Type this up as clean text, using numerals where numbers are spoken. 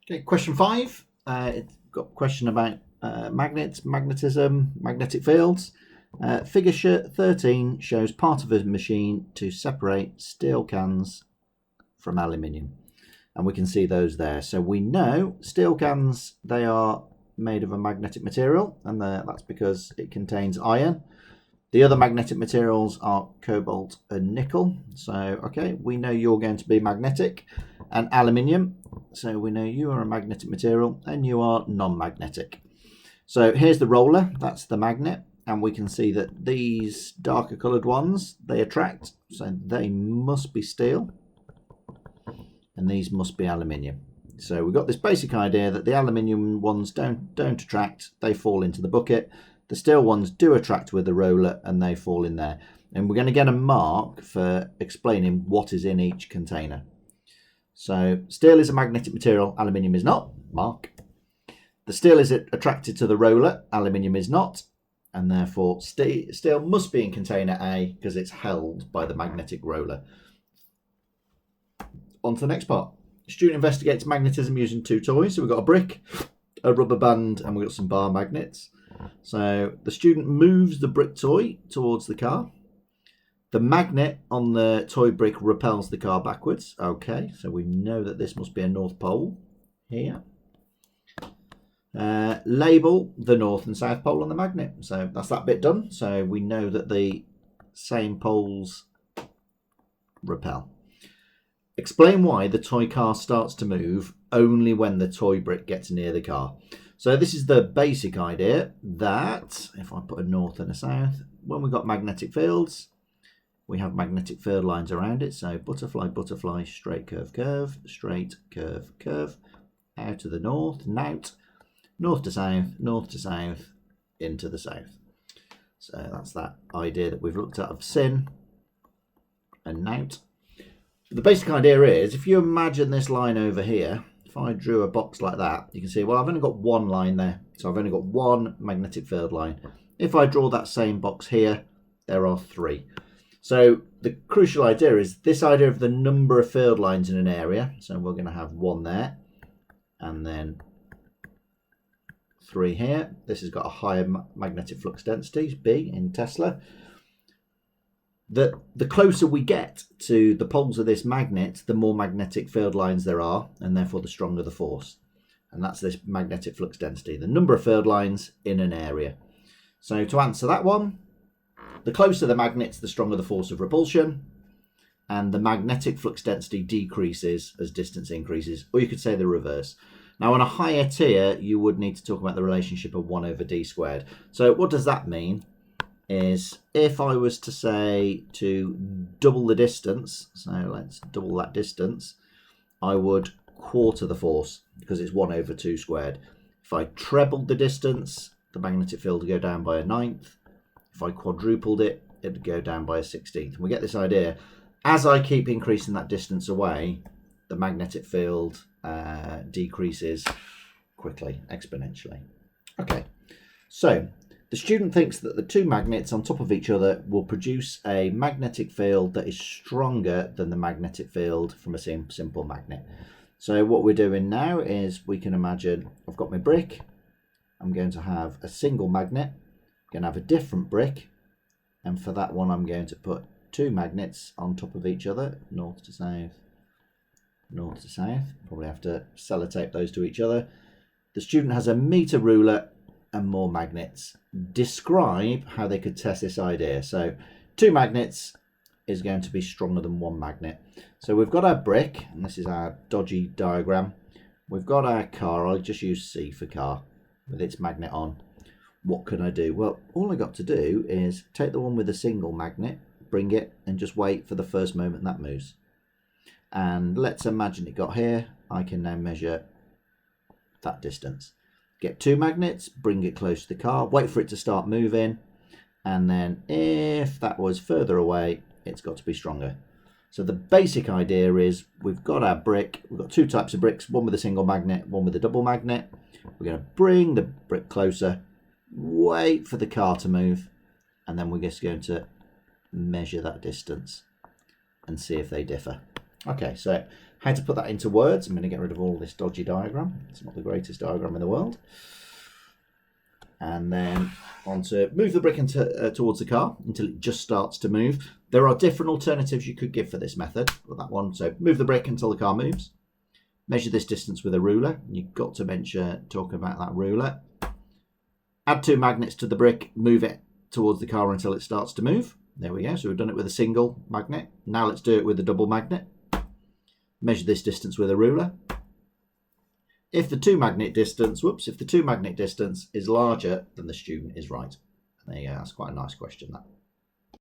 Okay, question 5. It's got a question about magnets, magnetism, magnetic fields. Figure 13 shows part of a machine to separate steel cans from aluminium. And we can see those there. So we know steel cans, they are made of a magnetic material, and that's because it contains iron. The other magnetic materials are cobalt and nickel. So, okay, we know you're going to be magnetic. And aluminium, so we know you are a magnetic material and you are non-magnetic. So here's the roller, that's the magnet, and we can see that these darker coloured ones, they attract, so they must be steel, and these must be aluminium. So we've got this basic idea that the aluminium ones don't attract, they fall into the bucket. The steel ones do attract with the roller and they fall in there. And we're going to get a mark for explaining what is in each container. So steel is a magnetic material, aluminium is not. Mark. The steel is attracted to the roller, aluminium is not. And therefore steel must be in container A because it's held by the magnetic roller. On to the next part. The student investigates magnetism using two toys. So we've got a brick, a rubber band, and we've got some bar magnets. So the student moves the brick toy towards the car. The magnet on the toy brick repels the car backwards. Okay, so we know that this must be a north pole here. Label the north and south pole on the magnet. So that's that bit done. So we know that the same poles repel. Explain why the toy car starts to move only when the toy brick gets near the car. So this is the basic idea that if I put a north and a south, when we've got magnetic fields, we have magnetic field lines around it. So butterfly, butterfly, straight curve, curve, straight curve, curve, out to the north, nout, north to south, into the south. So that's that idea that we've looked at of sin and nout. The basic idea is, if you imagine this line over here, if I drew a box like that, you can see, well, I've only got one line there. So I've only got one magnetic field line. If I draw that same box here, there are three. So the crucial idea is this idea of the number of field lines in an area. So we're going to have one there and then three here. This has got a higher magnetic flux density, B in Tesla. The closer we get to the poles of this magnet, the more magnetic field lines there are, and therefore the stronger the force. And that's this magnetic flux density, the number of field lines in an area. So to answer that one, the closer the magnets, the stronger the force of repulsion, and the magnetic flux density decreases as distance increases, or you could say the reverse. Now on a higher tier, you would need to talk about the relationship of 1 over d squared. So what does that mean? Is if I was to say to double the distance, so let's double that distance, I would quarter the force because it's 1 over 2 squared. If I trebled the distance, the magnetic field would go down by a 9th. If I quadrupled it, it would go down by a 16th. And we get this idea. As I keep increasing that distance away, the magnetic field decreases quickly, exponentially. Okay, so the student thinks that the two magnets on top of each other will produce a magnetic field that is stronger than the magnetic field from a simple magnet. So what we're doing now is we can imagine I've got my brick. I'm going to have a single magnet. I'm going to have a different brick. And for that one, I'm going to put two magnets on top of each other, north to south, north to south. Probably have to sellotape those to each other. The student has a meter ruler and more magnets. Describe how they could test this idea. So two magnets is going to be stronger than one magnet. So we've got our brick, and this is our dodgy diagram. We've got our car. I'll just use C for car with its magnet on. What can I do? Well, all I got to do is take the one with a single magnet, bring it, and just wait for the first moment that moves. And let's imagine it got here. I can now measure that distance. Get two magnets, bring it close to the car, wait for it to start moving, and then if that was further away, it's got to be stronger. So the basic idea is we've got our brick, we've got two types of bricks, one with a single magnet, one with a double magnet. We're going to bring the brick closer, wait for the car to move, and then we're just going to measure that distance and see if they differ. Okay, so How to put that into words. I'm going to get rid of all this dodgy diagram. It's not the greatest diagram in the world. And then on to move the brick towards the car until it just starts to move. There are different alternatives you could give for this method. Well, that one. So move the brick until the car moves. Measure this distance with a ruler. You've got to talk about that ruler. Add 2 magnets to the brick. Move it towards the car until it starts to move. There we go. So we've done it with a single magnet. Now let's do it with a double magnet. Measure this distance with a ruler. If the 2 magnet distance, if the 2 magnet distance is larger, then the student is right. There you go. That's quite a nice question, that.